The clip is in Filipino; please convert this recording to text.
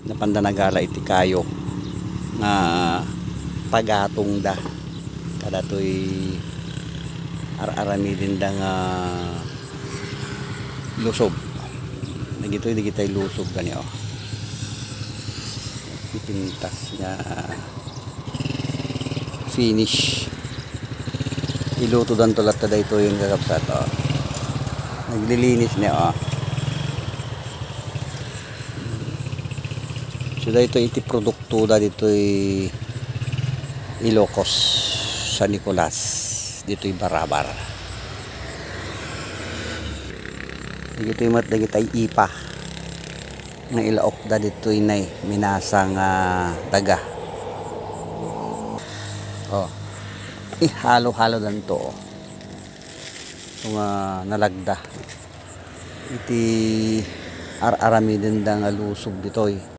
na pandanagala iti kayo nga pagatong da kada to'y aramidin da nga lusob nagito'y digitay lusob ganyo ipintas nga finish iluto dan tulat tada ito yung kakapsat naglilinis niya so dito iti produkto da dito'y Ilocos San Nicolas dito'y Barabar dito'y mat dagitay ipa nga ilaok da dito'y nay minasang taga halo-halo dan to nga nalagda iti aramidin da nga lusob dito'y